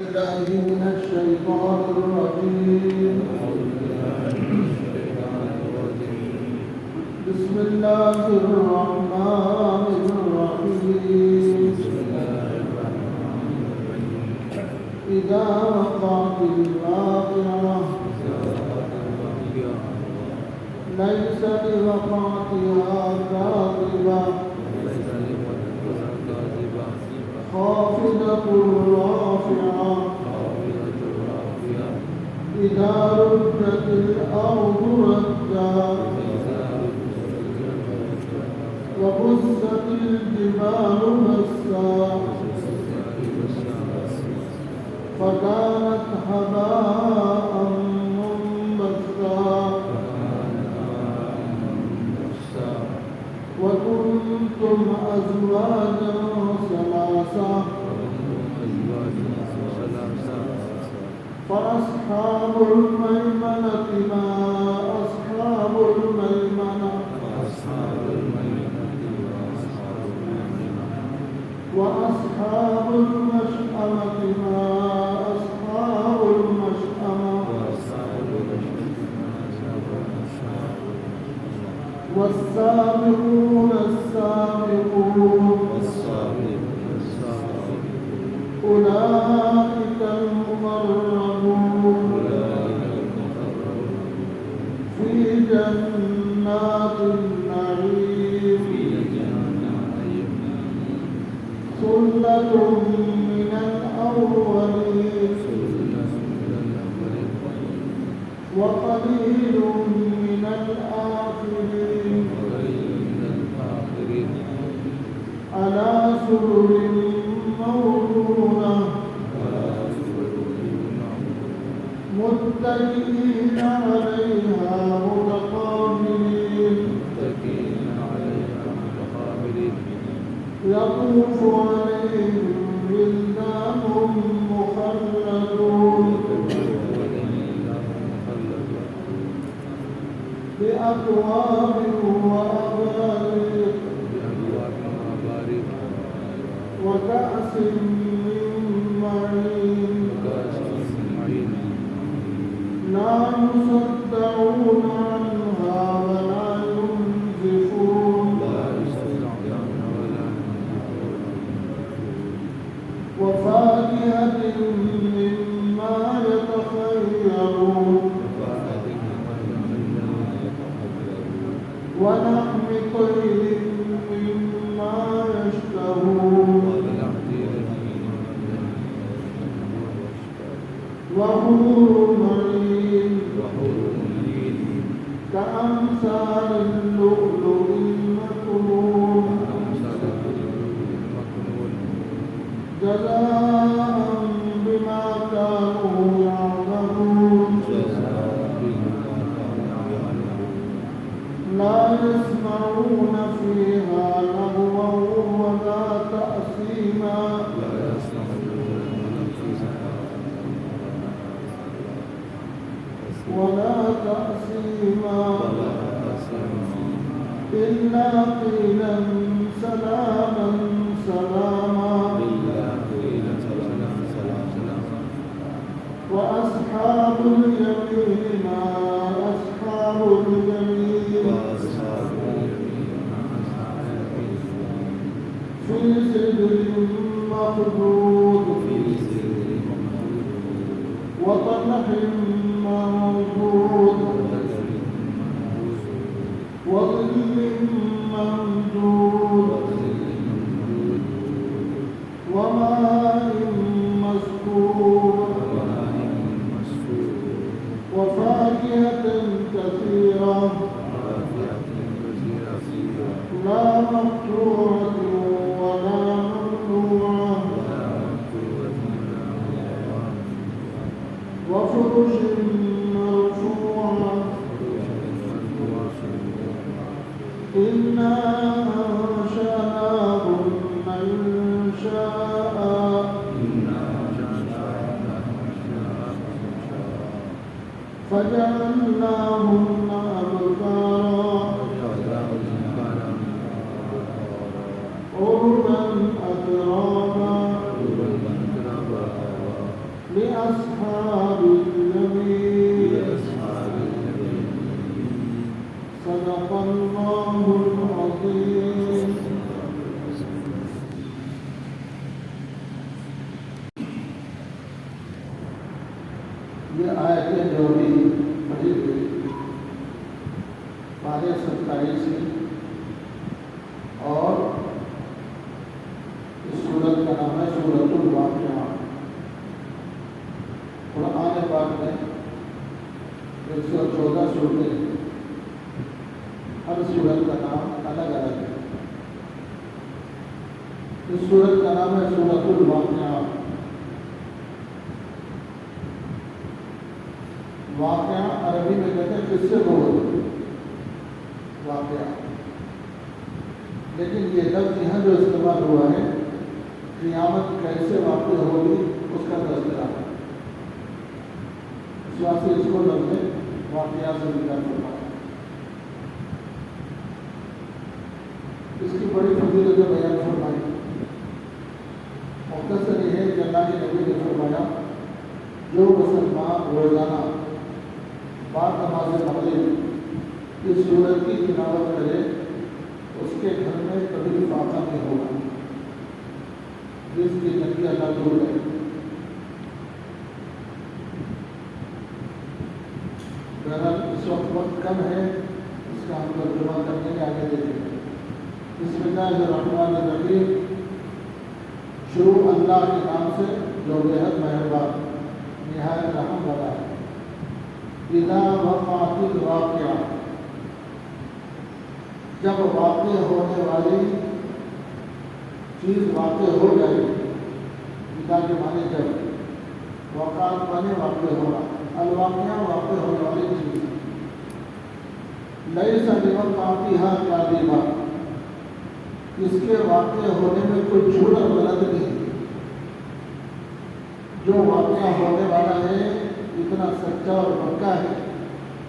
بالله من الشيطان الرجيم. بسم الله الرحمن الرحيم. إذا وقعت الواقعة ليس لوقعتها كاذبة خافضة رافعة إذا رجت الأرض رجا وبست الجبال بسا فكانت هباء منبثا وكنتم أزواجا ثلاثة فأصحاب الميمنة ما أصحاب الميمنة وأصحاب المشأمة ما أصحاب المشأمة والسابقون السابقون أولئك المقربون في جنات النعيم ثلة من الأولين وقليل من الآخرين على سرر موضونة متكئين عليها متقابلين يطوف عليهم ولدان مخلدون بأكواب وأباريق وكأس من معين لا يصدعون عنها ولا ينزفون وفاكهة مما يتخيرون ولحم طير مما يشتهون وحور عين كأمثال اللؤلؤ المكنون جزاء بما كانوا يعملون لا يسمعون فيها لغوا ولا تأثيما إلا قيلا سلاما سلاما وأصحاب اليمين ما أصحاب اليمين في سدر مخضود وطلح منضود وظل ممدود وماء مسكوب وفاكهة كثيرة لا مقطوعة ولا ممنوعة وفرش مرفوعة إنا أنشأناهن إنشاء فجعلناهن أبكارا عربا أترابا لأصحاب اليمين صدق الله العظيم. یہ آیتیں جو بھی پڑھی گئی پارے 27 اور اس سورت کا نام ہے سورۃ الواقعہ. قرآن پاک میں 114 سورتیں، ہر سورت کا نام الگ الگ ہے. اس سورت کا نام ہے سورۃ الواقعہ. واقعہ عربی میں کہتے ہیں قصے کو واقعہ، لیکن یہ لفظ یہاں جو استعمال ہوا ہے قیامت کیسے واقع ہوگی اس کا تذکرہ ہے. اس واسطے اس کو لفظ واقعہ سے نکال کرتا ہے. اس کی بڑی فضیلت بیان فرمائی. مختصر یہ ہے کہ اللہ کے نبی نے فرمایا جو مسلمان روزانہ بعد نماز مغرب اس سورت کی تلاوت کرے اس کے گھر میں کبھی فاقہ نہیں ہوگا، جس کی جنگی اللہ دور ہے. بہرحال اس وقت کم ہے، اس کا ہم ترجمہ کرنے کے آگے دیکھیں گے. بسم اللہ الرحمن الرحیم. شروع اللہ کے نام سے جو بےحد مہربان نہایت رحم والا ہے. اذا وقعت الواقعہ، جب واقع ہونے والی چیز واقع ہو جائے گی. اذا کے معنی جب، وقعت معنی واقع ہونا، الواقعہ واقع ہونے والی چیز. لیس لوقعتها کاذبہ، اس کے واقع ہونے میں کوئی جھوٹ اور غلط نہیں. جو واقعہ ہونے والا ہے اتنا سچا اور پکا ہے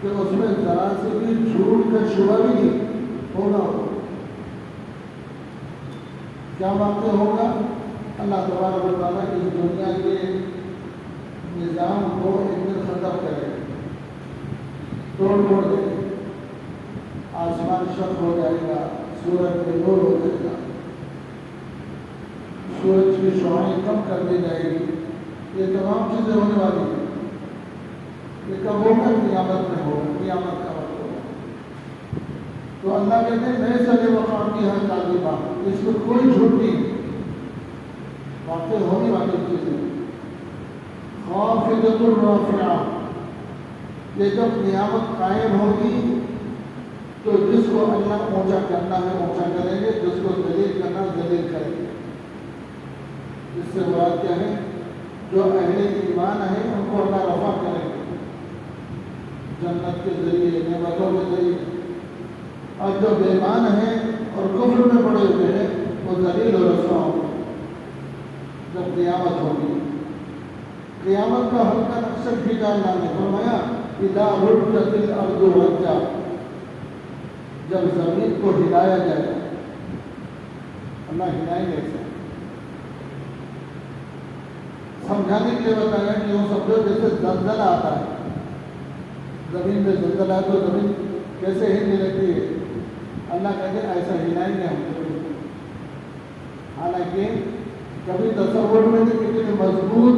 کہ اس میں ذرا سے بھی جھوٹ کا شبہ بھی نہیں ہوگا. کیا واقع ہوگا؟ اللہ تبارک و تعالیٰ اس دنیا کے نظام کو ایک دن ختم کرے، توڑ دے. آسمان شق ہو جائے گا، سورج میں نور ہو جائے گا، سورج کی شعاعیں کم کر دی جائے گی. یہ تمام چیزیں ہونے والی ہیں. یہ کب ہوگا؟ قیامت میں ہوگا. قیامت کا وقت ہوگا. تو اللہ کہتے ہیں نئے سلے وقعتی ہے کاذبہ، اس میں کوئی جھوٹ نہیں، واقع ہونے والی چیزیں. خافضۃ رافعہ، یہ جب قیامت قائم ہوگی تو جس کو اللہ اونچا کرنا ہے اونچا کریں گے، جس کو ذلیل کرنا ذلیل کریں گے. اس سے مراد کیا ہے؟ جو اہل ایمان ہیں ان کو اللہ رفع کریں گے جنت کے ذریعے، نعمتوں کے ذریعے. اور جو بے ایمان ہیں اور کفر میں پڑے ہوئے ہیں وہ ذلیل و رسوا ہوں گے جب قیامت ہوگی. قیامت کا ہلکا نقشہ کھینچا اللہ نے فرمایا اذا رجت الارض رجا، جب زمین کو ہلایا جائے. اللہ ہلائیں گے. سمجھانے کے لیے بتایا کہ وہ سمجھو جیسے زلزلہ آتا ہے. زمین میں زلزلہ ہے تو زمین کیسے ہلنے لگتی ہے؟ اللہ کہتے ہیں ایسا ہلائیں گے ہم. حالانکہ کبھی تصور میں تو کتنی مضبوط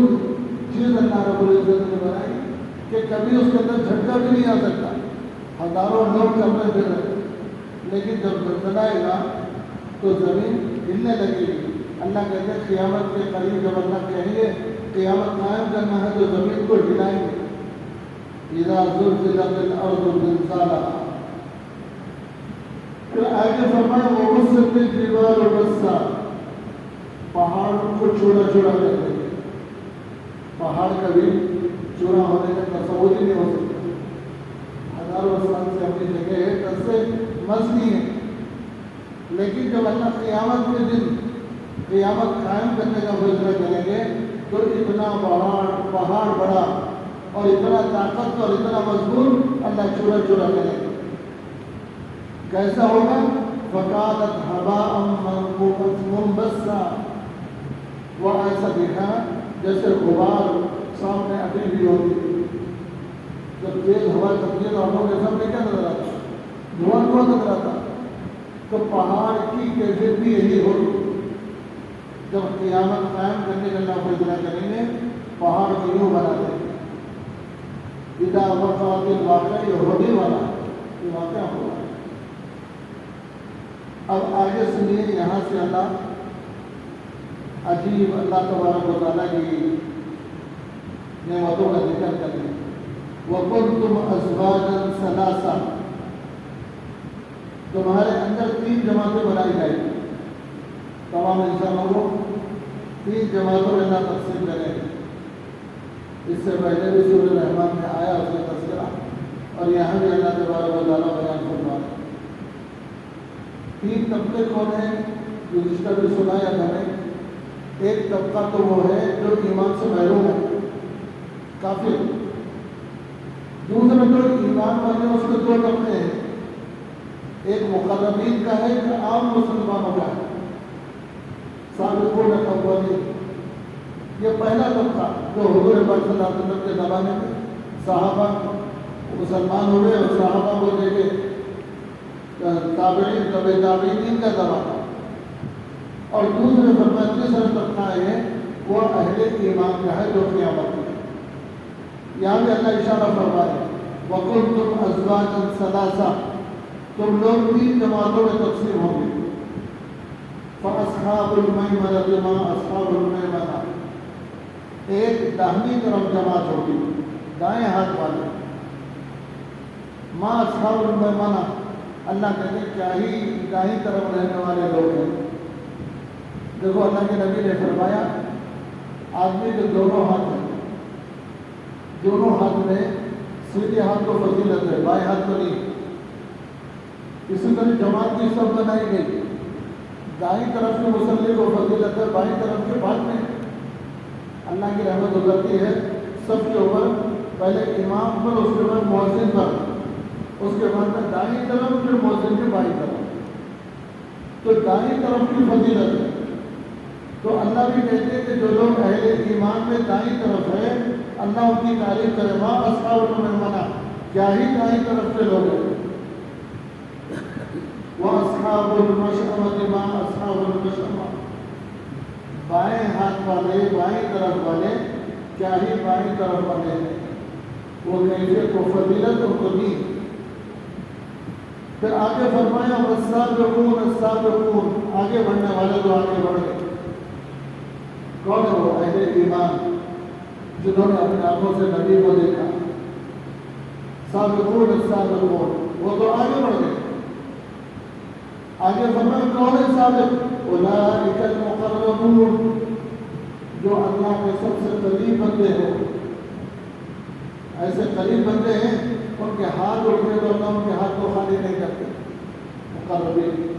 چیز اللہ رب العزت نے بنائی کہ کبھی اس کے اندر جھٹکا بھی نہیں آ سکتا. ہزاروں لوگ چلتے پھر رہے، لیکن جب زلزلہ آئے گا تو زمین ہلنے لگے گی. اللہ کہتے ہیں قیامت کے قریب جب اللہ کہیں گے قیامت قائم کرنا ہے تو زمین کو ہلائیں گے. اذا زلزلت الارض زلزالها. پھر آگے فرمایا وبست الجبال بسا، پہاڑ کو چوڑا چوڑا کر دیں گے. پہاڑ کبھی چوڑا ہونے کا تصور ہی نہیں ہو سکتا. ہزاروں سال سے اپنی جگہ ہے، تب سے مس نہیں ہے. لیکن جب اللہ قیامت کے دن قیامت قائم کرنے کا فیصلہ کریں گے تو اتنا پہاڑ بڑا اور اتنا طاقت اور اتنا مضبوط اللہ چورا چورا کریں گے. کیسا ہوگا؟ فَكَانَتْ هَبَاءً مُنبَثًّا، وہ ایسا دیکھا جیسے غبار ہوتی. جب تیز ہوا چلتی ہے تو ہم لوگ کے سامنے کیا نظر آتا ہے؟ دھواں دھواں نظر آتا. تو پہاڑ کی کیفیت بھی یہی ہوگی. جب قیامت قائم کرنے کا اللہ فیصلہ کریں گے پہاڑ کو یوں بنا دیں گے. اذا وقعت الواقعہ یہ ہونے والا یہ واقعہ ہوا. اب آگے سنیے یہاں سے اللہ عجیب اللہ تبارک و تعالیٰ کی نعمتوں کا ذکر کرتے ہیں. وَكُنْتُمْ أَزْوَاجًا ثَلَاثًا تمہارے اندر 3 جماعتیں بنائی جائیں گی. تمام انسانوں کو 3 جماعتوں میں اللہ تقسیم کریں گے. اس سے پہلے بھی سورہ رحمان میں آیا اس کا تذکرہ اور یہاں بھی اللہ تبارک و تعالیٰ بیان فرما رہے ہیں. 3 طبقے کون ہیں جو گزشتہ بھی سنایا تھا نے. ایک طبقہ تو وہ ہے جو ایمان سے محروم ہے کافر. دوسرا جو ایمان والے اس کے 2 طبقے ہیں. ایک مقربین کا ہے جو عام مسلمانوں کا ہے. سابقون الاولین یہ پہلا طبقہ جو حضور پاک صلی اللہ علیہ وسلم کے زمانے میں صحابہ مسلمان ہوئے اور صحابہ کو لے کے تابعین تبع تابعین کا زمانہ. اور دوسرے فرمایا تیسرا طبقہ ہے وہ اہل ایمان کا ہے جو قیامت میں. یہاں بھی اللہ اشارہ فرما ہے وَكُنْتُمْ أَزْوَاجًا ثَلَاثًا تم لوگ 3 جماعتوں میں تقسیم ہوں گے. فَأَصْحَابُ الْمَيْمَنَةِ مَا أَصْحَابُ الْمَيْمَنَةِ ایک داہنی طرف جماعت ہوگی دائیں ہاتھ والے. مَا أَصْحَابُ الْمَيْمَنَةِ اللہ کہتے ہیں کیا ہی دائیں طرف رہنے والے لوگ ہیں. دیکھو اللہ کے نبی نے فرمایا آدمی کے دونوں ہاتھ ہیں. دونوں ہاتھ میں سیدھے ہاتھ کو فضیلت ہے بائیں ہاتھ کو نہیں. اسی طرح جماعت کی سب بنائی گئی. دائیں طرف کے مصلی کو فضیلت ہے بائیں طرف کے بعد میں اللہ کی رحمت اترتی ہے سب کے اوپر. پہلے امام پر اس کے بعد مؤذن پر اس کے بعد میں دائیں طرف پھر مؤذن کے بائیں طرف. تو دائیں طرف کی فضیلت ہے. تو اللہ بھی کہتے ہیں کہ جو لوگ اہل ایمان میں دائیں طرف ہے اللہ ان کی تعریف کرے. ماں اصحاب المیمنہ کیا ہی دائیں طرف کے لوگ ہیں. وَأَصْحَابُ الْمَشْأَمَةِ مَا أَصْحَابُ الْمَشْأَمَةِ بائیں ہاتھ والے بائیں طرف والے کیا ہی بائیں طرف والے ہیں. وہ کیفیت و فضیلت ان کو دی. پھر آگے فرمایا وَالسَّابِقُونَ السَّابِقُونَ آگے بڑھنے والے جو آگے بڑھ گئے. کون ہے وہ؟ اہل ایمان جنہوں نے اپنے آنکھوں سے نبی کو دیکھا. سابقون السابقون وہ تو آگے بڑھ گئے. آگے فرمایا کون ہے سابق؟ اولئک المقربون جو اللہ کے سب سے قریب بندے ہو. ایسے قریب بندے ہیں ان کے ہاتھ اٹھے تو اللہ ان کے ہاتھ کو خالی نہیں کرتے. مقربین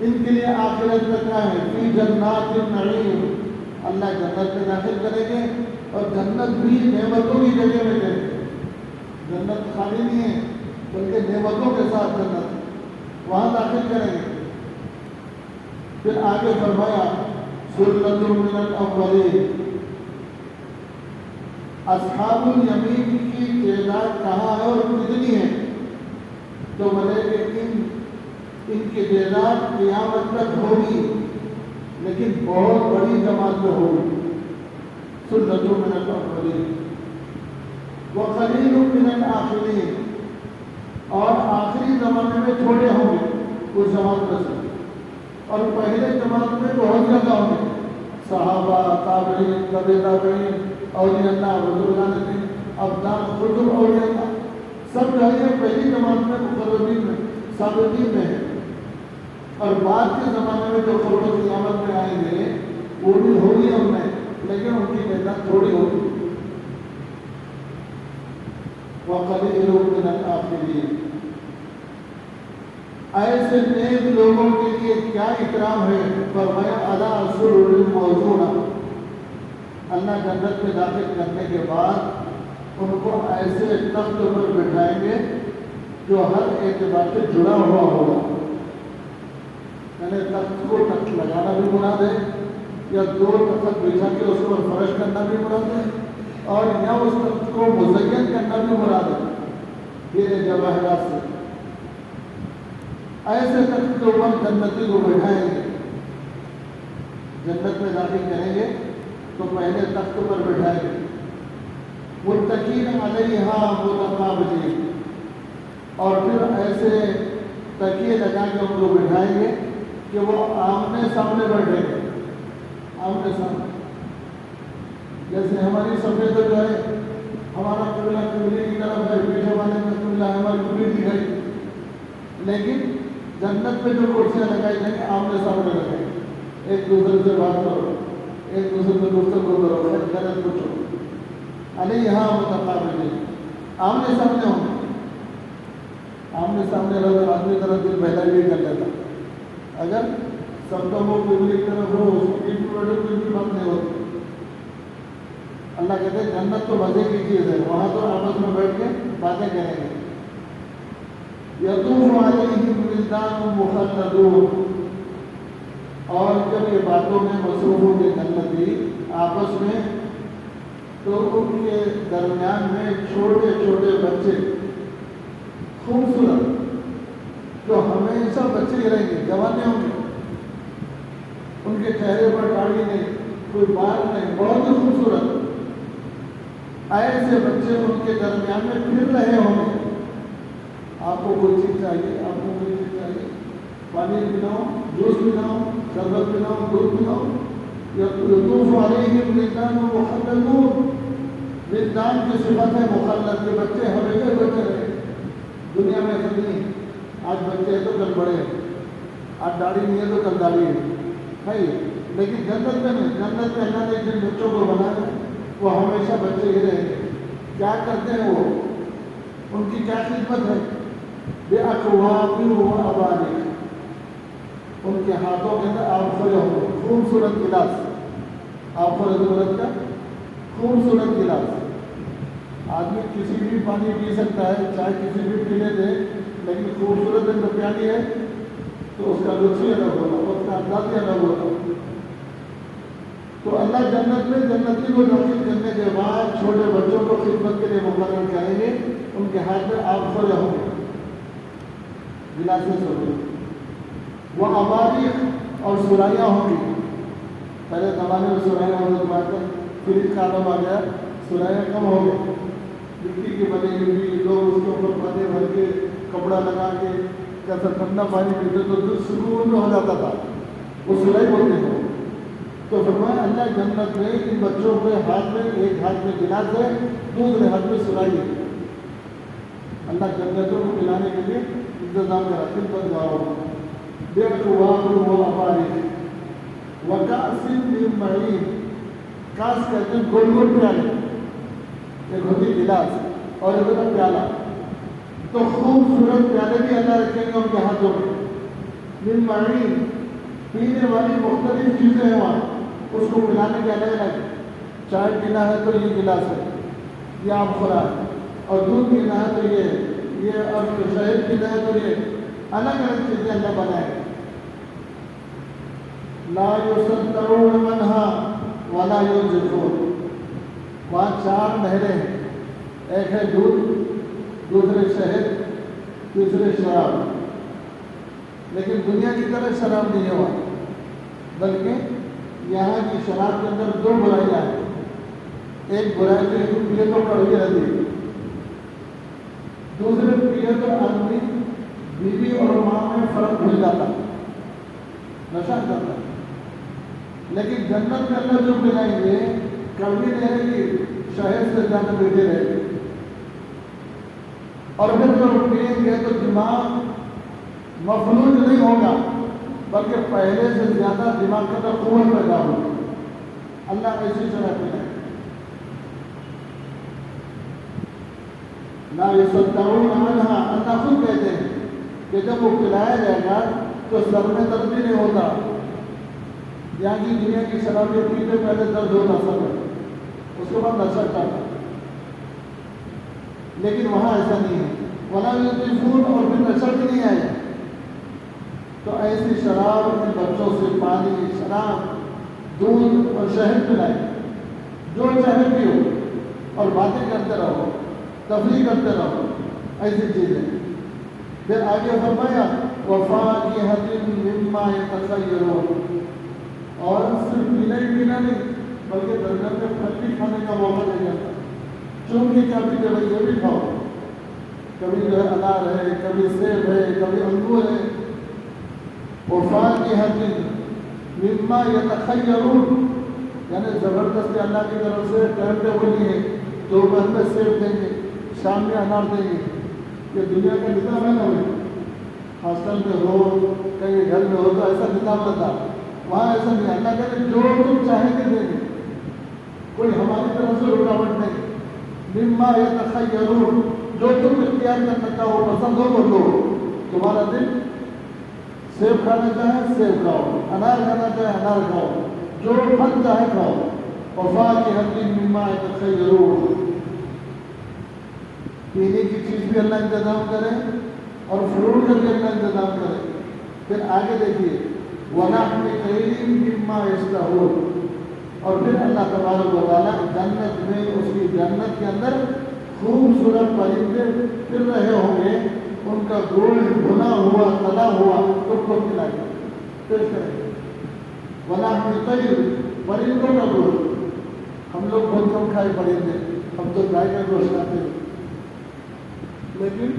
ان کے لیے آخرت میں کیا ہے؟ فی جنات النعیم اللہ جنت میں داخل کریں گے اور جنت بھی نعمتوں کی جگہ میں دیں گے. جنت خالی نہیں ہے بلکہ نعمتوں کے ساتھ جنت وہاں داخل کریں گے. پھر آگے فرمایا سلۃ من الاولین اصحاب الیمین کی تعداد کہاں ہے اور کتنی ہے؟ تو بولے کہ ان کی تعداد قیامت تک ہوگی لیکن بہت بڑی جماعت میں ہوگی. سلۃ من الاولین وقلیل من الآخرین اور آخری زمانے میں تھوڑے ہوں گے اس جماعت میں سے. اور پہلے جماعت میں بہت زیادہ ہوں گے. صحابہ تابعین تبع تابعین اولیاء اللہ بزرگان دین ابدال قطب اولیاء اللہ سب جو ہے پہلی جماعت میں مقربین میں سابقین میں ہے. اور بعد کے زمانے میں جو قبر قیامت میں آئیں گے وہ بھی ہوگی ہم میں لیکن ان کی تعداد تھوڑی ہوگی. وَقَلِيلٌ مِّنَ الْآخِرِينَ ایسے نیک لوگوں کے لیے کیا اکرام ہے. فرمایا عَلَىٰ سُرُرٍ مَوْضُونَةٍ اللہ جنت میں داخل کرنے کے بعد ان کو ایسے تخت پر بٹھائیں گے جو ہر اعتبار سے جڑا ہوا ہوگا. یعنی تخت کو تخت لگانا بھی گناہ ہے یا 2 تخت بچھا کے اس پر فرش کرنا بھی مراد ہے، اور یا اس تخت کو مزین کرنا بھی مراد ہے یہ جواہرات سے۔ ایسے تخت کے اوپر جنتی کو بٹھائیں گے، جنت میں داخل کریں گے تو پہلے تخت پر بٹھائیں گے، متکئین علیہا متقابلین، اور پھر ایسے تکیے لگا کے ان کو بٹھائیں گے کہ وہ آمنے سامنے بیٹھیں گے، آمنے سامنے۔ جیسے ہماری سفید جو ہے، ہمارا قبلہ قبلے کی طرف ہے، پیچھے والے میں قبلہ ہماری قبلے کی ہے، لیکن جنت میں جو کرسیاں لگائی جائیں گے آمنے سامنے لگیں گے، ایک دوسرے سے بات کرو، ایک دوسرے سے گفتگو کرو، غلط پوچھو، علیہا متقابلین، آمنے سامنے ہوں گے۔ آمنے سامنے رہا تو آدمی طرف دل پہلا بھی کر لیتا، اگر سب کا وہ قبلے کی طرف ہو، اس کی بیٹھے کوئی بھی بات نہیں ہوتی۔ اللہ کہتے ہیں جنت تو مزے کی چیز ہے، وہاں تو آپس میں بیٹھ کے باتیں کریں گے۔ یطوف علیہم ولدان مخلدون، اور جب یہ باتوں میں مصروف ہوں گے جنتی آپس میں، تو ان کے درمیان میں چھوٹے چھوٹے بچے خوبصورت، جو ہمیشہ بچے ہی رہیں گے، جوانے ہوں گے، ان کے چہرے پر داڑھی نہیں، کوئی بال نہیں، بہت ہی خوبصورت، ایسے بچے ان کے درمیان میں پھر رہے ہوں گے۔ آپ کو کوئی چیز چاہیے، آپ کو کوئی چیز چاہیے، پانی پلاؤ، جوس پلاؤ، شربت پلاؤ، دودھ پلاؤ، یطوف علیہم ولدان مخلدون، ولدان کی صفت ہے مخلد، کے بچے ہمیشہ بچے رہے۔ دنیا میں ایسا نہیں، آج بچے ہیں تو کل بڑے ہیں، آج داڑھی نہیں ہے تو کل داڑھی ہے، لیکن جنت میں نہیں، جنت میں اللہ نے جن بچوں کو بنایا وہ ہمیشہ بچے ہی رہیں گے۔ کیا کرتے ہیں وہ، ان کی کیا خدمت ہے، بِأَكْوَابٍ وَأَبَارِيقَ، ان کے ہاتھوں کے اندر آبخور ہوں گے، خوبصورت گلاس، آبخور کا خوبصورت گلاس۔ آدمی کسی بھی پانی پی سکتا ہے، چائے کسی بھی پینے دے، لیکن خوبصورت اگر پیانی ہے تو اس کا لطف ہی الگ ہوگا، اس کا انداز ہی الگ ہوگا۔ تو اللہ جنت میں جنتی کو داخل کرنے کے بعد چھوٹے بچوں کو خدمت کے لیے مقرر کریں گے، ان کے ہاتھ میں آبخور ہوں گے، گلاسز ہوں گے، وہ اباریق اور سرائیاں ہوں گی۔ پہلے زمانے میں سرائیاں ہوتی تھیں، فریج کا عالم آ گیا، سرائیاں کم ہو گئی، مٹی کی بنی ہوئی، لوگ اس کے اوپر پانی بھر کے کپڑا لگا کے جیسا ٹھنڈا پانی پیتے تو دل سکون میں ہو جاتا تھا، وہ سرائی بولتے ہیں۔ تو فرمایا اللہ جنت میں ان بچوں کے ہاتھ میں، ایک ہاتھ میں گلاس ہے، دوسرے ہاتھ میں سرائی ہے۔ اللہ جنتوں کو پلانے کے لیے انتظام کرا، خدمت گاروں بِأَكْوَابٍ وَأَبَارِيقَ وَكَأْسٍ مِّن مَّعِينٍ، کاس کہتے ہیں گول گول پیالے، ایک ہوتی گلاس اور ایک ہوتا پیالہ، تو خوبصورت پیالے بھی اللہ رکھیں گے ان کے ہاتھوں میں، من معین، پینے والی مختلف چیزیں ہیں وہاں، اس کو پلانے کے الگ الگ، چائے پینا ہے تو یہ گلاس ہے، یہ آبخور ہے، اور دودھ پینا ہے تو یہ اور شہد پینا ہے تو یہ، الگ الگ چیزیں اللہ بنائے۔ لا یصدعون عنها ولا ينزفون، وہاں 4 نہریں ہیں، ایک ہے دودھ، دوسرے شہد، تیسرے شراب، لیکن دنیا کی طرح شراب نہیں ہے وہاں، بلکہ یہاں کی شراب کے اندر 2 برائیاں ہیں۔ ایک برائی تو یہ پیے تو کڑوی رہتی ہے، دوسرے پیے تو آدمی بیوی اور ماں میں فرق بھول جاتا، نشہ کرتا۔ لیکن جنت میں اللہ جو پلائیں گے کڑوی نہیں رہے گی، شہد سے زیادہ میٹھے رہے گی، اور پھر جو پئیں گے تو دماغ مفلوج نہیں ہوگا، بلکہ پہلے سے زیادہ دماغ کے اندر قوت پیدا ہوگی۔ اللہ ایسی شراب پلائے، لا یصدعون عنها، اللہ خود کہتے ہیں کہ جب وہ پلایا جائے گا تو سر میں درد بھی نہیں ہوتا۔ یہاں کی دنیا کی شرابیں پیتے پہلے درد ہوتا سر میں، اس کے بعد نشہ چڑھتا، لیکن وہاں ایسا نہیں ہے، ولا یطفون، اور پھر نشہ بھی نہیں آئے گا۔ تو ایسی شراب ان بچوں سے پانی، شراب دودھ اور شہد پلائیں، جو چاہے پیو اور باتیں کرتے رہو، تفریح کرتے رہو، ایسی چیزیں۔ پھر آگے فرمایا وَفَاكِهَةٍ مِّمَّا يَتَخَيَّرُونَ، اور صرف پینا ہی پینا نہیں بلکہ درجن میں پھل بھی کھانے کا موقع دے جاتا، چون کے کیا پیتے بھائی یہ بھی کھاؤ، کبھی جو ہے انار ہے، کبھی سیب ہے، کبھی انگور ہے۔ وَفَاكِهَةٍ مِّمَّا يَتَخَيَّرُونَ، یعنی زبردستی اللہ کی طرف سے ٹائم ٹیبل نہیں ہے، دوپہر میں سیب دیں گے، شام میں انار دیں گے، یہ دنیا کا نظام ہے نا بھائی، ہاسٹل میں ہو کہیں گھر میں ہو تو ایسا نظام رہتا، وہاں ایسا نہیں۔ اللہ کہتے جو تم چاہیں گے دیں گے، کوئی ہماری طرف سے رکاوٹ نہیں۔ مما یتخیرون، جو تم اختیار کرنا چاہو، پسند ہو وہ لو، تمہارا دل سیب کھانا چاہے سیب کھاؤ، انار کھانا چاہے انار کھاؤ، جو پھل چاہے کھاؤ۔ وفاکہۃ مما یتخیرون، پینے کی چیز بھی اللہ انتظام کرے اور فروٹ کا بھی اللہ انتظام کرے۔ پھر آگے دیکھیے وَلَحْمِ طَيْرٍ مِّمَّا يَشْتَهُونَ، اور پھر اللہ تبارک و تعالیٰ جنت میں، اس کی جنت کے اندر خوبصورت پرندے پھر رہے ہوں گے، ان کا گوشت بھنا ہوا تلا ہوا تم کو کھلائے گا، پیش کریں گے۔ وَلَحْمِ طَيْرٍ، پرندوں کا گوشت، ہم لوگ بہت کم کھائے پرندے، ہم تو گائے کا گوشت کھاتے ہیں، لیکن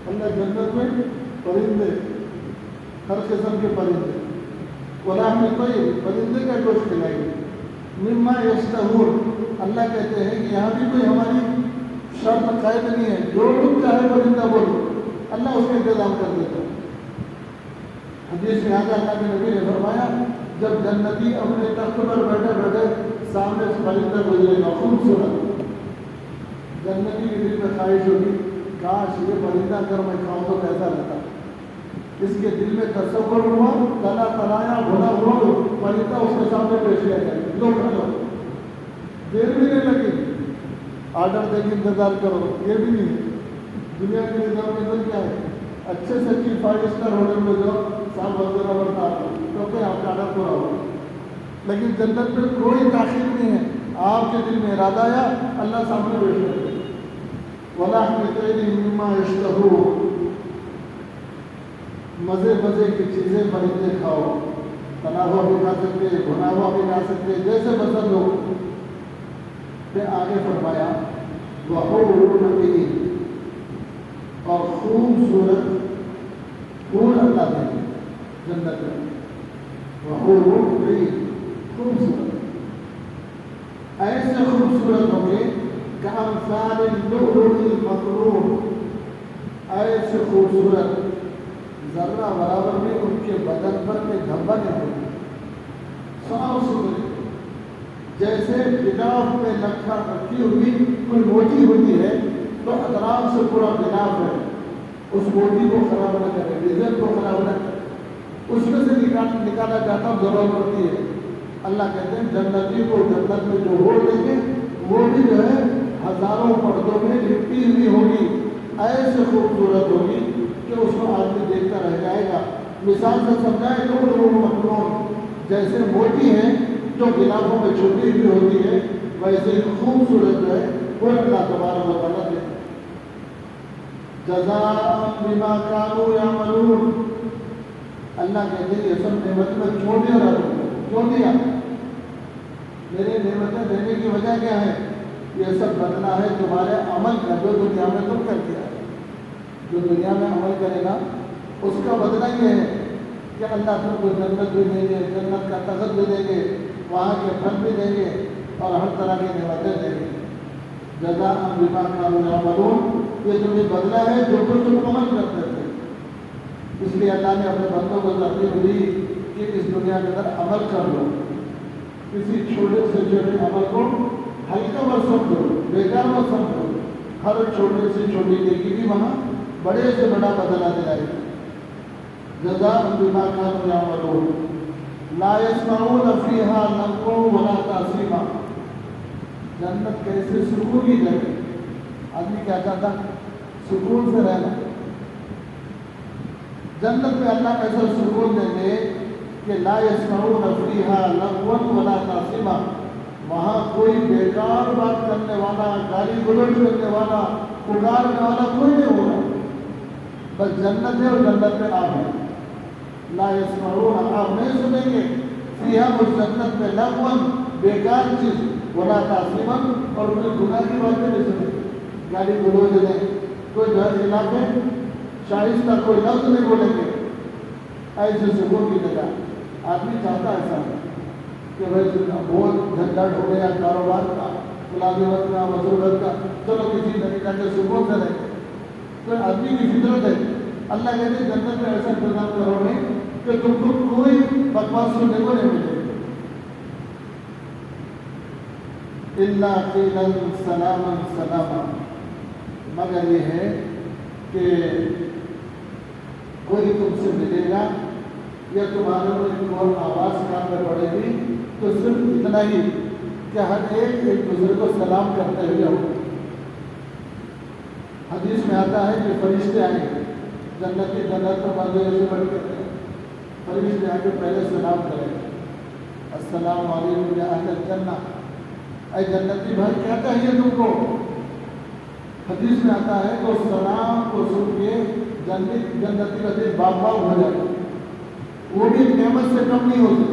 اللہ جنت میں پرندے، ہر قسم کے پرندے، وَلَحْمِ طَيْرٍ، پرندے کا گوشت کھلائیں گے۔ مما یشتہون، اللہ کہتے ہیں کہ یہاں بھی کوئی ہماری شرط قائد نہیں ہے، جو تم چاہے پرندہ بولو، اللہ اس کا انتظام کر دیتا ہے۔ حدیث میں آگے اللہ کے نبی نے فرمایا جب جنتی اپنے تخت پر بیٹھے بیٹھے سامنے سے پرندہ گزرے گا خوبصورت، جنتی کے دل میں خواہش ہوگی کاش یہ پرندہ اگر میں کھاؤں تو کیسا رہتا۔ اس کے دل میں تصور ہوا، تلا تلایا بھنا ہوا پرندہ اس کے سامنے پیش کیا جائے، لو کھا لو، دیر بھی نہیں لگی، آرڈر دے کے انتظار کرو، یہ بھی نہیں ہے۔ دنیا کے نظام کے اندر کیا ہے، اچھے سے اچھی 5 اسٹار ہوٹل میں جاؤ، صاحب وغیرہ بڑھتا تو کہ آپ کا آرڈر پورا ہو، لیکن جنت میں کوئی تاخیر نہیں ہے، آپ کے دل میں ارادہ آیا اللہ سامنے بیٹھ جائے۔ وَلَحْمِ طَيْرٍ مِّمَّا يَشْتَهُونَ، مزے مزے کی چیزیں پرندے کھاؤ، تلا ہوا بھی کھا سکتے، بھنا ہوا بھی کھا سکتے، جیسے پسند ہو۔ پھر آگے فرمایا وَحُورٌ عِينٌ، اور خوبصورت پھول اللہ دیں گے جنت میں، وَحُورٌ عِينٌ، خوبصورت، ایسے خوبصورت ہوں گے کأمثال اللؤلؤ المكنون، ایسے خوبصورت ذرہ برابر میں ان کے بدن پر کے دھبا نہیں ہوگی، صاف ستھرے، جیسے غلاف میں لکھا رکھی ہوئی کوئی موٹی ہوتی ہے تو اطراف سے پورا غلاف ہے، اس موٹی کو خراب نہ کرے، ڈیزل کو خراب نہ کرے، اس میں سے نکالا جاتا ضرورت پڑتی ہے۔ اللہ کہتے ہیں جنتی کو جنت میں جو ہو دیں گے وہ بھی جو ہے ہزاروں پردوں میں لپٹی ہوئی ہوگی، ایسے خوبصورت ہوگی کہ اس کو آدمی دیکھتا رہ جائے گا۔ مثال سے سمجھائے تو لوگ مخلوق جیسے موٹی ہے جو غلافوں میں چھپی ہوئی ہوتی ہے، ویسے ہی خوبصورت ہے وہ اللہ تبارک و تعالیٰ دے جزاء بما كانوا يعملون۔ اللہ کہتے ہیں یہ سب نعمت میں کیوں دے رہا ہوں، کیوں دیا؟ میرے نعمتیں دینے کی وجہ کیا ہے؟ یہ سب بدلہ ہے تمہارے عمل کا جو دنیا میں تم کر دیا ہے۔ جو دنیا میں عمل کرے گا اس کا بدلہ یہ ہے کہ اللہ تم کو جنت بھی دیں گے، جنت کا تخت بھی دیں گے، وہاں کے پھل بھی دیں گے اور ہر طرح کی نعمتیں دیں گے۔ جزاء بما كانوا يعملون، یہ تمہیں بدلہ ہے جو کچھ تم عمل کرتے تھے۔ اس لیے اللہ نے اپنے بندوں کو ترغیب دی کہ اس دنیا کے اندر عمل کر لو، کسی چھوٹے سے چھوٹے عمل کو ہلکا مت سمجھو، بیکار مت سمجھو، ہر چھوٹے سے چھوٹی نیکی بھی وہاں بڑے سے بڑا بدلہ دلائے گا۔ جزاء بما كانوا يعملون لا يسمعون فيها لغوا ولا تأثيما، جنت کیسے سکون کی جگہ، آدمی کیا چاہتا سکون سے رہنا، جنت میں اللہ ایسا سکون دیں گے کہ لا يسمعون فیہا لغوا ولا تاثما، وہاں کوئی بیکار بات کرنے والا، گالی گلوچ کرنے والا، پکارنے والا کوئی نہیں ہوگا. بس جنت ہے اور جنت میں آپ ہیں. لا يسمعون، آپ نہیں سنیں گے فیہا اس جنت میں لغوا بیکار چیز، ولا تاثما اور کوئی گناہ کی باتیں نہیں سنیں گے. گالی گلوچ نہیں، کوئی گھر خلاف ہے شائستہ کوئی لفظ نہیں بولیں گے. ایسے سکون کی جگہ. آدمی چاہتا ہے ایسا کہ بھائی بہت جھنجھٹ ہو گیا کاروبار کا، ملازمت کا، مصروفیت کا، چلو کسی طریقہ کے سکون سے رہے. تو آدمی کی فطرت ہے. اللہ کہتے ہیں جنت میں ایسا انتظام کرو گے کہ تم کو کوئی بکواس سننے کو نہیں ملے گی. الا قیلا سلاما سلاما، مگر یہ ہے کہ کوئی تم سے ملے گا یا تمہارے کو آواز کان میں پڑے گی تو صرف اتنا ہی کہ ہر ایک دوسرے کو سلام کرتے ہوئے ہو. حدیث میں آتا ہے کہ فرشتے آئیں گے جنت میں بازو سے بڑھ کے فرشتے آ کے پہلے سلام کریں گے، السلام علیکم یا اہل الجنہ، اے جنتی بھائی کیا چاہیے تم کو. حدیث میں آتا ہے کہ اس سلام کو سن کے جنتی کا دل باغ باغ ہو جائے گا، وہ بھی نعمت سے کم نہیں ہوتی.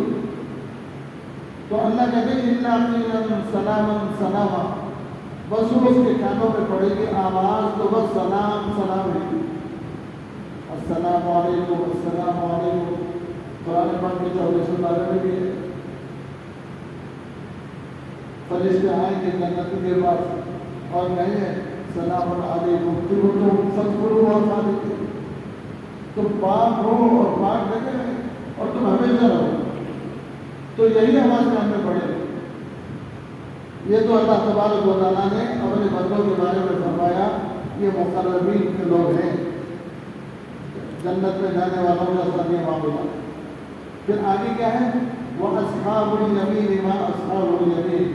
تو اللہ کہتے ہیں اِلَّا قِيلًا سَلَامًا سَلَامًا، بس اس کے کانوں پہ پڑے گی آواز تو بس سلام سلام ہے. السلام علیکم السلام علیکم. قرآن پاک کے 44 پارے میں بھی ہے. فرشتے آئیں گے جنتی کے پاس اور کہیں گے سلام علیکم تم ستگرو اور خالق، تم پاک ہو اور پاک جگہ ہے اور تم ہمیشہ رہو. تو یہی آواز کان میں پڑے گی. یہ تو اللہ تبارک و تعالیٰ نے اپنے بندوں کے بارے میں فرمایا یہ مقربین کے لوگ ہیں، جنت میں جانے والوں کا سب یہ معاملہ. پھر آگے کیا ہے؟ وَأَصْحَابُ الْيَمِينِ مَا أَصْحَابُ الْيَمِينِ،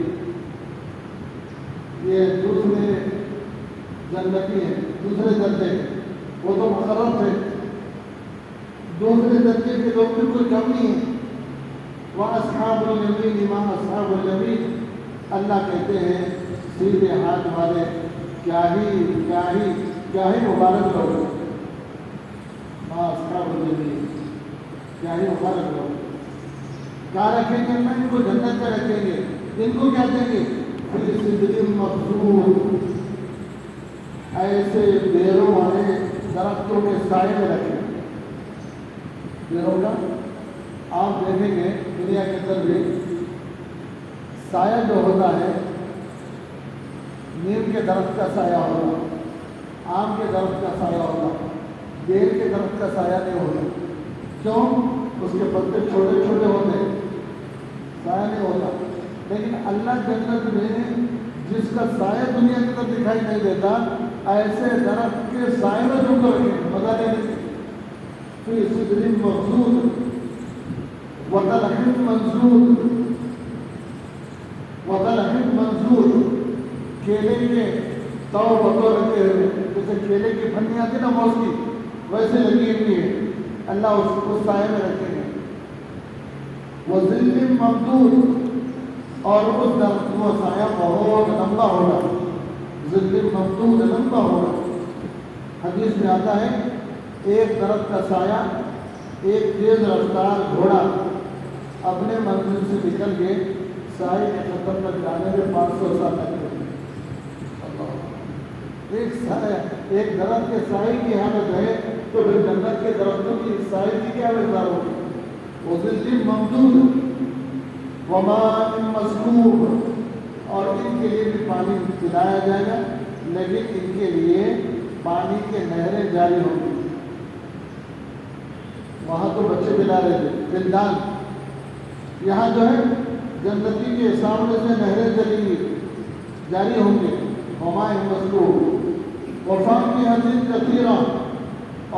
یہ دوسرے جنتی ہیں، دوسرے درجے وہ تو مقرر تھے، دوسرے درجے کے لوگ بھی کوئی کم نہیں ہیں. وَأَصْحَابُ الْيَمِينِ مَا أَصْحَابُ الْيَمِينِ، اللہ کہتے ہیں سیدھے ہاتھ والے کیا ہی مبارک لوگ ہیں. مَا أَصْحَابُ الْيَمِينِ، کیا ہی مبارک لوگ. کہاں رکھیں گے؟ ان کو جنت میں رکھیں گے. ان کو کیا دیں گے؟ فِي سِدْرٍ مَّخْضُودٍ، ایسے بیروں والے درختوں کے سائے میں رکھیں گے. بیروں کا آپ دیکھیں گے دنیا کے اندر بھی سایہ جو ہوتا ہے، نیم کے درخت کا سایہ ہوگا، آم کے درخت کا سایہ ہوگا، بیل کے درخت کا سایہ نہیں ہوگا. کیوں؟ اس کے پتے چھوٹے چھوٹے ہوتے ہیں، سایہ نہیں ہوتا. لیکن اللہ جنت میں جس کا سایہ دنیا کے اندر دکھائی نہیں دیتا، ایسے درخت کے سائے میں جو کر رکھے مزہ لینے سے. فِي سِدْرٍ مَّخْضُودٍ وَطَلْحٍ منضود، کیلے کے تو بطور رکھے ہوئے، جیسے کیلے کی پھلی آتی نا موسمی، ویسے لگی ہوئی ہے. اللہ اس کو سائے میں رکھیں گے. وَظِلٍّ مَّمْدُودٍ، اور اس درخت کا سایہ بہت لمبا ہوگا. ظِلٍّ مَّمْدُودٍ، لمبا ہوگا. حدیث میں آتا ہے ایک درخت کا سایہ ایک تیز رفتار گھوڑا اپنے منزل سے نکل کے سائے کے ختم تک جانے میں 500 سال لگتے ہیں. ایک سایہ، ایک درخت کے سائے کی حالت ہے تو پھر جنت کے درختوں کی سائے کی کیا مقدار ہوگی. وَظِلٍّ مَّمْدُودٍ وَمَاءٍ مَّسْكُوبٍ، اور ان کے لیے بھی پانی پلایا جائے گا، لیکن ان کے لیے پانی کے نہریں جاری ہوں گی. وہاں تو بچے پلا رہے تھے بلدان، یہاں جو ہے جنتی کے سامنے سے نہریں چلیں گی، جاری ہوں گے. وَمَاءٍ مَّسْكُوبٍ وَفَاكِهَةٍ كَثِيرَةٍ،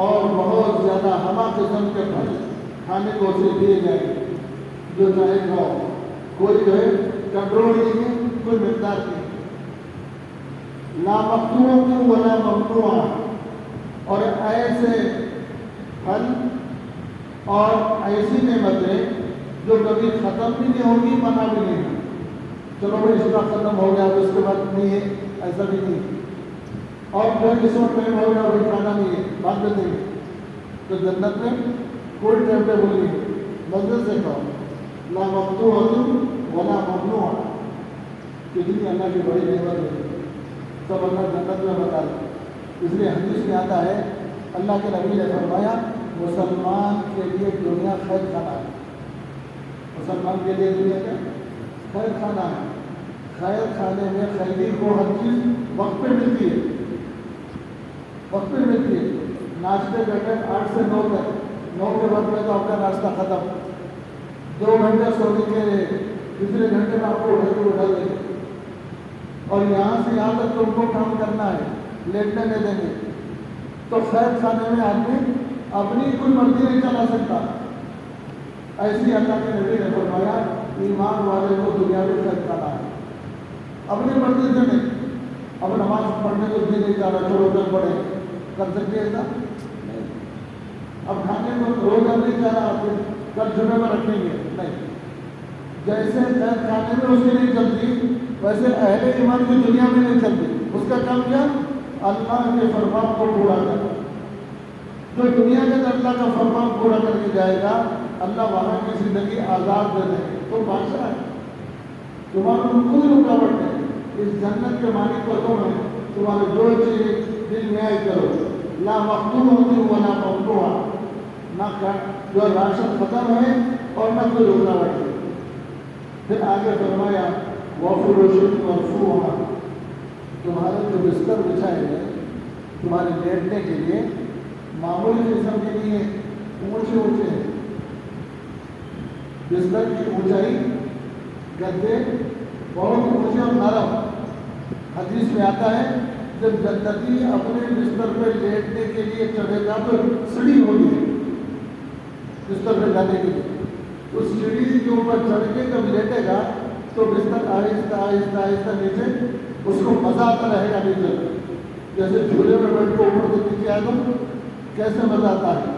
اور بہت زیادہ ہما قسم کے پھل کھانے کو اسے دیے جائیں گے جو چاہے کھاؤ. کوئی جو ہے کنٹرول نہیں ہے، کوئی مقدار نہیں. لا مقطوعۃ ولا ممنوعۃ، اور ایسے پھل اور ایسی نعمتیں جو کبھی ختم بھی نہیں ہوگی، بنا بھی نہیں ہوگی۔ چلو بھائی اس کا ختم ہو گیا تو اس کے بعد نہیں ہے، ایسا بھی نہیں۔ اور پھر اس وقت ٹائم ہو گیا وہی کھانا نہیں ہے، بعد میں دیں گے۔ تو جنت میں کوئی ٹائم ٹیبل نہیں ہے، مزے سے کھاؤ، لا مقطوعۃ ولا ممنوعۃ۔ کتنی اللہ کی بڑی نعمت ہے، سب اللہ جنت میں بتا دیں۔ اس لیے حدیث میں آتا ہے، اللہ کے نبی نے فرمایا مسلمان کے لیے دنیا خیر خانہ ہے۔ مسلمان کے لیے دنیا کیا خیر خانہ ہے۔ خیر خانے میں خیری کو ہر چیز وقت پہ ملتی ہے، وقت پہ ملتی ہے۔ ناشتے کا ٹائم 8 سے 9 تک، 9 کے بعد میں تو آپ کا ناشتہ ختم۔ 2 گھنٹے سونے کے لیے، دوسرے گھنٹے میں آپ کو اٹھا دیں گے، اور یہاں سے یہاں تک تم کو کام کرنا ہے، لیٹنے نہیں دیں گے۔ تو خیر خانے میں آدمی اپنی کوئی مرضی نہیں چلا سکتا۔ ایسی اللہ کے نبی نے فرمایا ایمان والے کو دنیا میں خیر خانہ ہے، اپنی مرضی سے نہیں۔ اب نماز پڑھنے کو بھی نہیں چاہ رہا، چلو کل پڑھیں، کر سکتے ایسا نہیں۔ اب کھانے کو روزہ نہیں چاہ رہا، کل جمعے میں رکھیں گے نہیں۔ جیسے خیر خانے میں اس کی نہیں چلتی، ویسے اہل ایمان کی دنیا میں نہیں چلتی۔ اس کا کام کیا؟ اللہ کے فرمان کو پورا کرنا۔ جو دنیا کے اندر اللہ کا فرمان پورا کر کے جائے گا، اللہ وہاں کی زندگی آزاد دے دیں گے، تو بادشاہ ہے، تمہارا کوئی رکاوٹ نہیں۔ اس جنت کے مالک کو تم ہے، تمہارے جو چیز دل میں آئی کرو، لا مقطوعۃ ولا ممنوعۃ، نہ جو راشن ختم ہے اور نہ کوئی رکاوٹ ہے۔ پھر آگے فرمایا وفرش مرفوعۃ، تمہارے جو بستر بچھائے گئے تمہارے لیٹنے کے لیے معمولی قسم کے لیے اونچے اونچے ہیں۔ بستر کی اونچائی، گدے بہت اونچے اور نرم۔ حدیث میں آتا ہے جب جنتی اپنے بستر پہ لیٹنے کے لیے چڑھے گا تو سیڑھی ہوگی بستر پہ جانے کے لیے، اس سیڑھی کے اوپر چڑھ کے جب لیٹے گا تو بستر آہستہ آہستہ آہستہ نیچے، اس کو مزہ آتا رہے گا نیچے، جیسے جھولے میں بیٹھ کے اوپر سے نیچے آئے تو کیسے مزہ آتا ہے،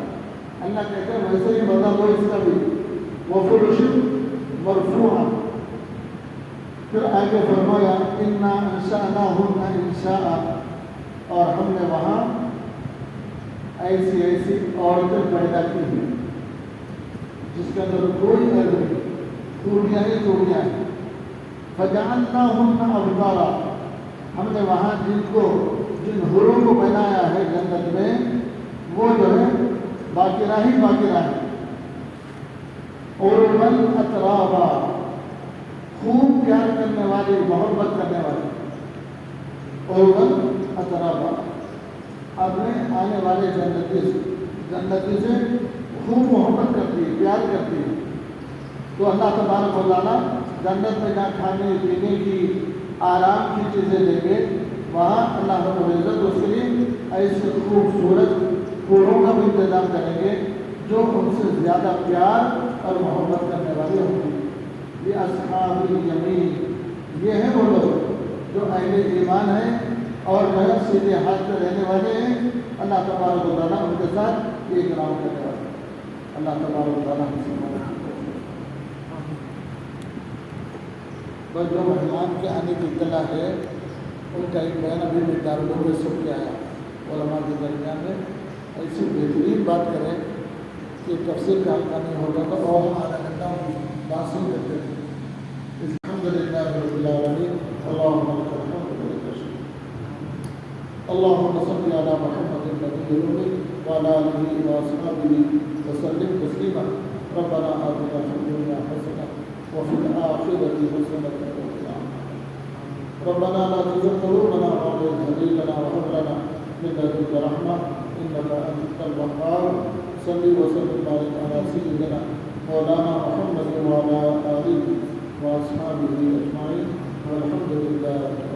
اللہ کہتے ہیں ویسے ہی مزہ لو اس کا بھی۔ وفرش مرفوعۃ، پھر آگے فرمایا انا انشأناہن انشاء، اور ہم نے وہاں ایسی ایسی عورتیں پیدا کی ہیں جس کے اندر کوئی عیب نہیں، خوبیاں ہی خوبیاں ہیں۔ فجعلناہن ابکارا، ہم نے وہاں جن حوروں کو بنایا ہے جنت میں، وہ جو ہے باقرہ ہی باقرہ ہے۔ عربا اترابا، خوب پیار کرنے والی، محبت کرنے والی۔ عربا اترابا، اپنے آنے والے جنتی سے خوب محبت کرتی ہے، پیار کرتی ہے۔ تو اللہ تبارک و تعالیٰ جنت میں جہاں کھانے پینے کی آرام کی چیزیں دیں گے، وہاں اللہ رب العزت اس کے لیے ایسے خوبصورت پھولوں کا بھی انتظام کریں گے جو ان سے زیادہ پیار اور محبت کرنے والے ہوں گے۔ یہ اصحاب الیمین، یہ ہیں وہ لوگ جو اہل ایمان ہیں اور جو ہے سیدھے ہاتھ پہ رہنے والے ہیں۔ اللہ تبارک و تعالیٰ ان کے ساتھ یہ کام کرنے والے ہیں۔ اللہ تبارک و تعالیٰ ہم سے مدد کرے۔ بس جو مہمان کے آنے کی اطلاع ہے ان کا ایک بیان ابھی میں دارالعلوم میں سن کے آیا، علماء کے درمیان میں ایسی بہترین بات کریں کہ تفسیر کا حلقہ نہیں ہوگا تو اور ہم آدھا گھنٹہ بات سن کرتے تھے۔ الحمدللہ رب العالمین، اللہم لک الحمد ولک الشکر، اللہم صل علی محمد النبی الامی وعلی آلہ واصحابہ وسلم تسلیما۔ ربنا آتنا فی الدنیا حسنہ وفی الآخرۃ حسنۃ وقنا عذاب النار۔ ربنا لا تزغ قلوبنا بعد إذ هديتنا وهب لنا من لدنك رحمة إنك أنت الوهاب۔ صل وسلم وبارك على سيدنا مولانا محمد وعلى آله وأصحابه أجمعين والحمد لله۔